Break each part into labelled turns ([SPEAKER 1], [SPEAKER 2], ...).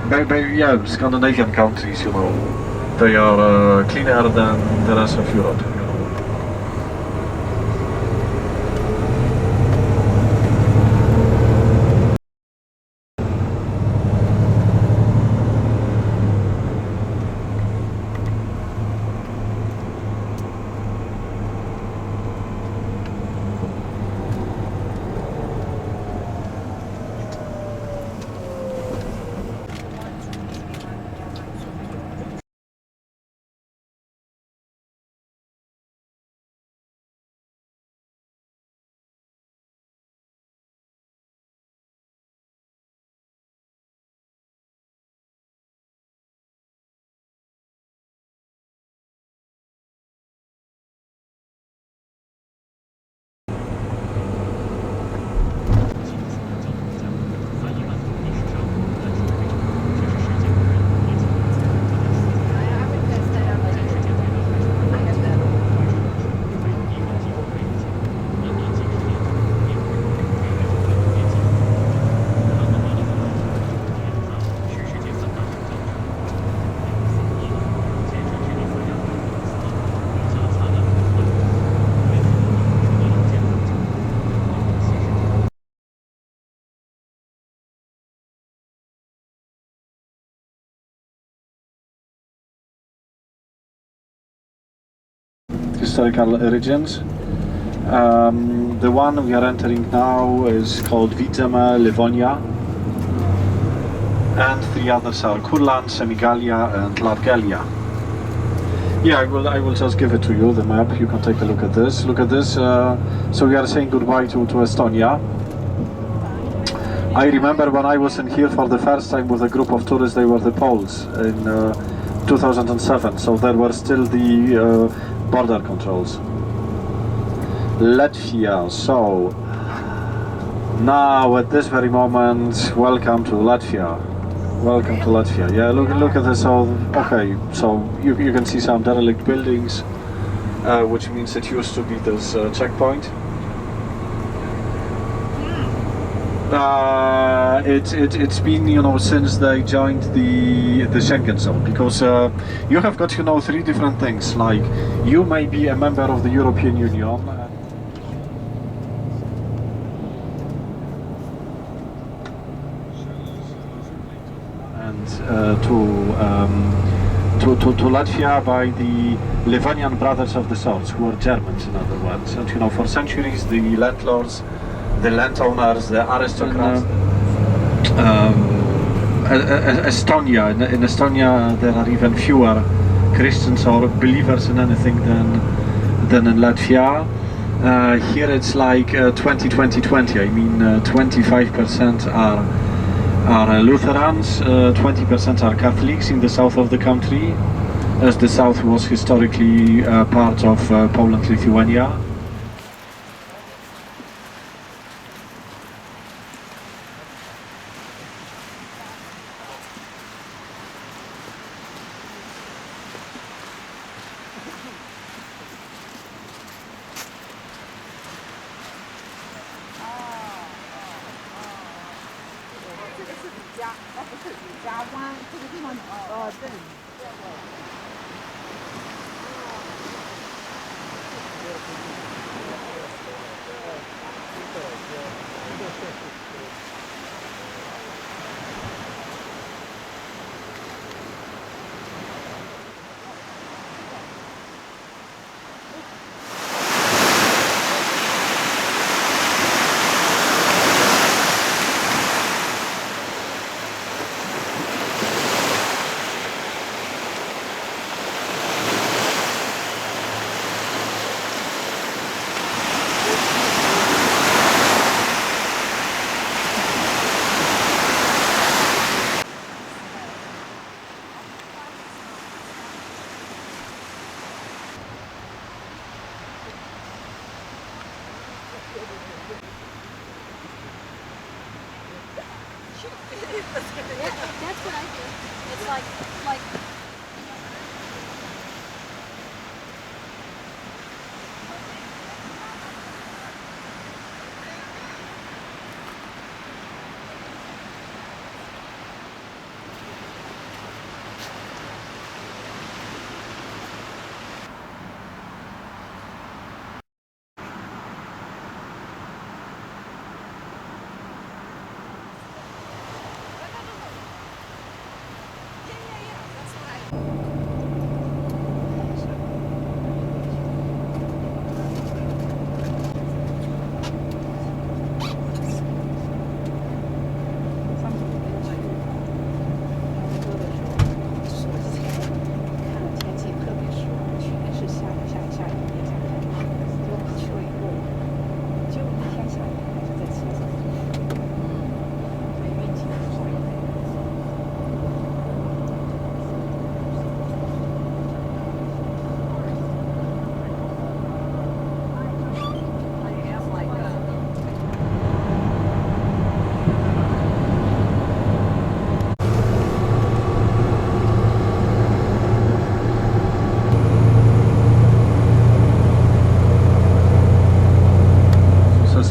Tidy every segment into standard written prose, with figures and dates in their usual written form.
[SPEAKER 1] Yeah, Scandinavian countries, you know, they are cleaner than the rest of Europe. You know. Historical origins. The one we are entering now is called Vidzeme, Livonia, and three others are Kurland, Semigalia, and Latgalia. Yeah, I will just give it to you, the map. You can take a look at this. Look at this. So we are saying goodbye to Estonia. I remember when I was in here for the first time with a group of tourists, they were the Poles in 2007. So there were still the border controls. Latvia. So now at this very moment, welcome to Latvia. Welcome to Latvia. Yeah, look at this. So okay, so you can see some derelict buildings, which means it used to be this checkpoint. It's been, you know, since they joined the Schengen zone, because you have got, you know, three different things. Like, you may be a member of the European Union. To Latvia by the Livonian Brothers of the Swords, who are Germans, in other words. And you know, for centuries, the landlords, the landowners, the aristocrats. Estonia. In Estonia, there are even fewer Christians or believers in anything than in Latvia. Here it's like 20-20-20. I mean, 25% are Lutherans, 20% are Catholics in the south of the country, as the south was historically part of Poland, Lithuania.
[SPEAKER 2] Yeah, that's what I do. It's like.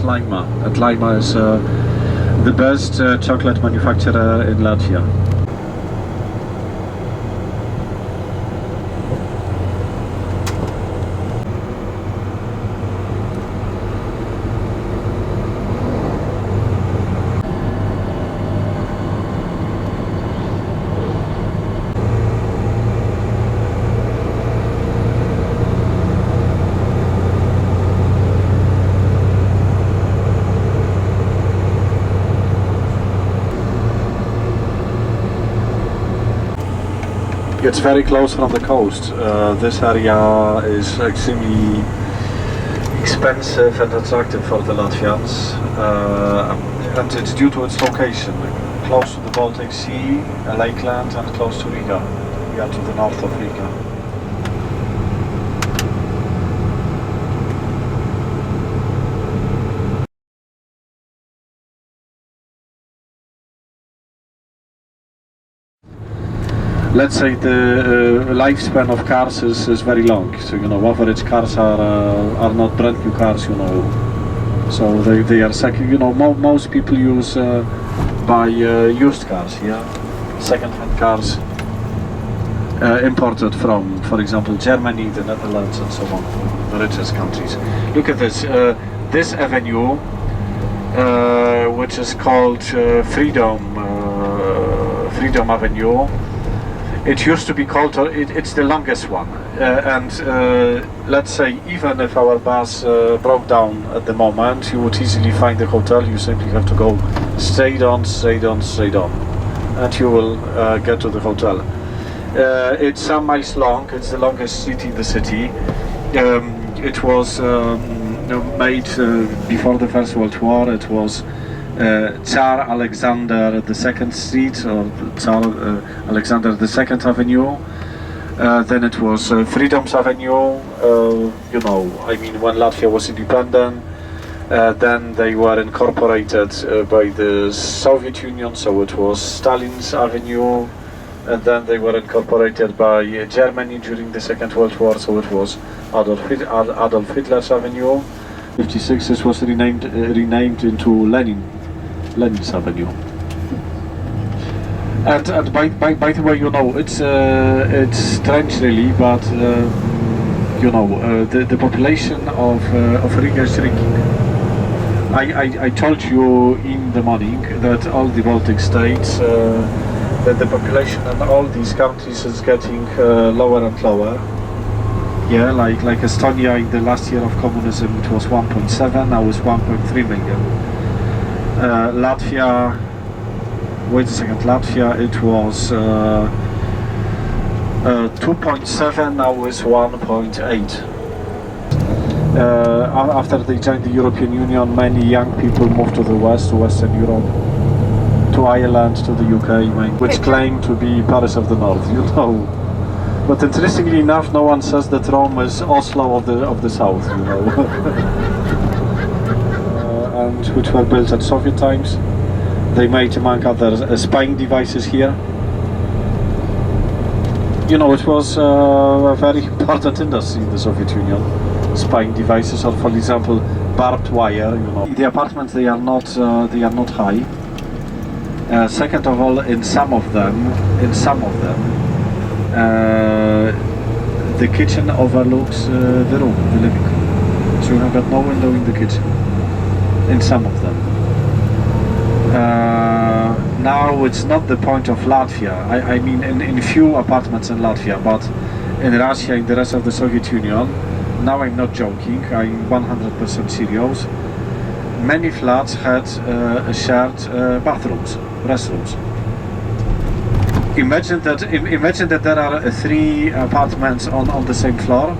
[SPEAKER 1] Laima, and Laima is the best chocolate manufacturer in Latvia. It's very close from the coast. This area is extremely expensive and attractive for the Latvians, and it's due to its location, close to the Baltic Sea, a lakeland, and close to Riga. We are to the north of Riga. Let's say the lifespan of cars is very long. So average cars are not brand new cars. So they are most people buy used cars. Yeah, second-hand cars imported from, for example, Germany, the Netherlands, and so on, the richest countries. Look at this. This avenue, which is called Freedom Avenue. It used to be called, it's the longest one, and let's say even if our bus broke down at the moment, you would easily find the hotel. You simply have to go straight on, and you will get to the hotel. It's some miles long. It's the longest street in the city. It was made before the First World War. It was Tsar Alexander II Street, or Tsar Alexander II Avenue. Then it was Freedom's Avenue. When Latvia was independent, then they were incorporated by the Soviet Union, so it was Stalin's Avenue. And then they were incorporated by Germany during the Second World War, so it was Adolf Hitler's Avenue. 56, this was renamed into Lenin's Avenue. And by the way, it's strange really, but the population of Riga is shrinking. I told you in the morning that all the Baltic states, that the population in all these countries is getting lower and lower. Yeah, like Estonia in the last year of communism, it was 1.7, now it's 1.3 million. Latvia, wait a second, Latvia, it was 2.7, now it's 1.8. After they joined the European Union, many young people moved to the west, to Western Europe, to Ireland, to the UK, which claim to be Paris of the North, But interestingly enough, no one says that Rome is Oslo of the South, and which were built at Soviet times. They made, among others, spying devices here. It was a very important industry in the Soviet Union. Spying devices, or for example, barbed wire. The apartments, they are not high. Second of all, in some of them, the kitchen overlooks the room, the living room. So you have got no window in the kitchen. In some of them. Now it's not the point of Latvia. I mean in few apartments in Latvia, but in Russia, in the rest of the Soviet Union, now I'm not joking, I'm 100% serious. Many flats had shared bathrooms, restrooms. Imagine that there are 3 apartments on the same floor,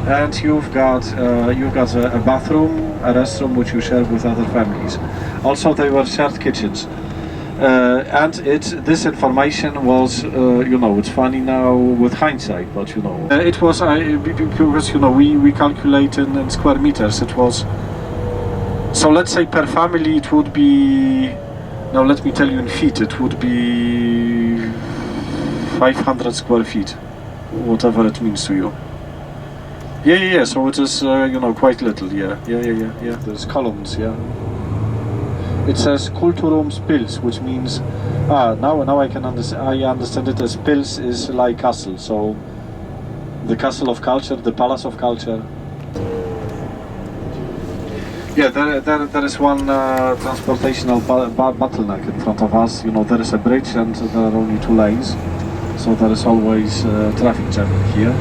[SPEAKER 1] and you've got a bathroom, a restroom which you share with other families. Also, they were shared kitchens, and this information was, it's funny now with hindsight, but it was because we calculate in square meters. It was, so let's say per family it would be, now let me tell you in feet, it would be 500 square feet, whatever it means to you. Yeah. So it is, you know, quite little. Yeah. There's columns. Yeah. It says Kulturum Pils, which means now I can understand. I understand it as Pils is like castle. So the castle of culture, the palace of culture. Yeah, there is one transportational bottleneck in front of us. You know, there is a bridge and there are only 2 lanes, so there is always traffic jam here.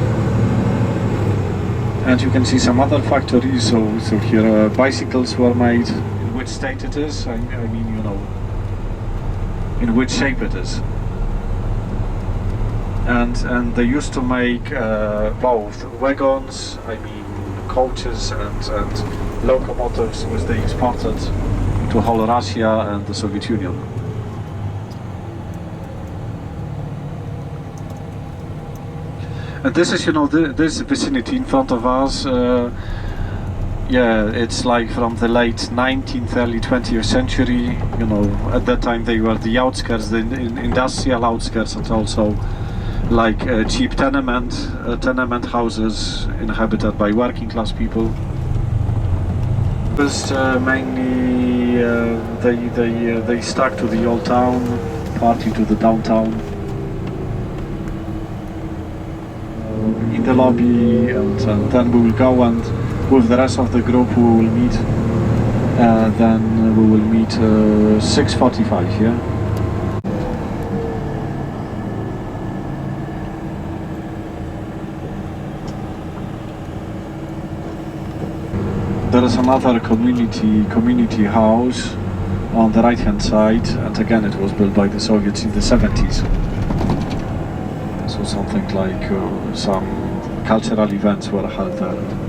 [SPEAKER 1] And you can see some other factories. So here bicycles were made. In which state it is? I mean, you know, in which shape it is. And they used to make both wagons. I mean, coaches and locomotives, which they exported to whole Russia and the Soviet Union. And this is, you know, this vicinity in front of us. Yeah, it's like from the late 19th, early 20th century. You know, at that time they were the outskirts, the industrial outskirts, and also like cheap tenement houses inhabited by working class people. First, mainly they stuck to the old town, partly to the downtown. In the lobby, and then we will go, and with the rest of the group we will meet. Then we will meet 6:45. Yeah. There is another community house on the right hand side, and again it was built by the Soviets in the 70s. So something like some cultural events were held there.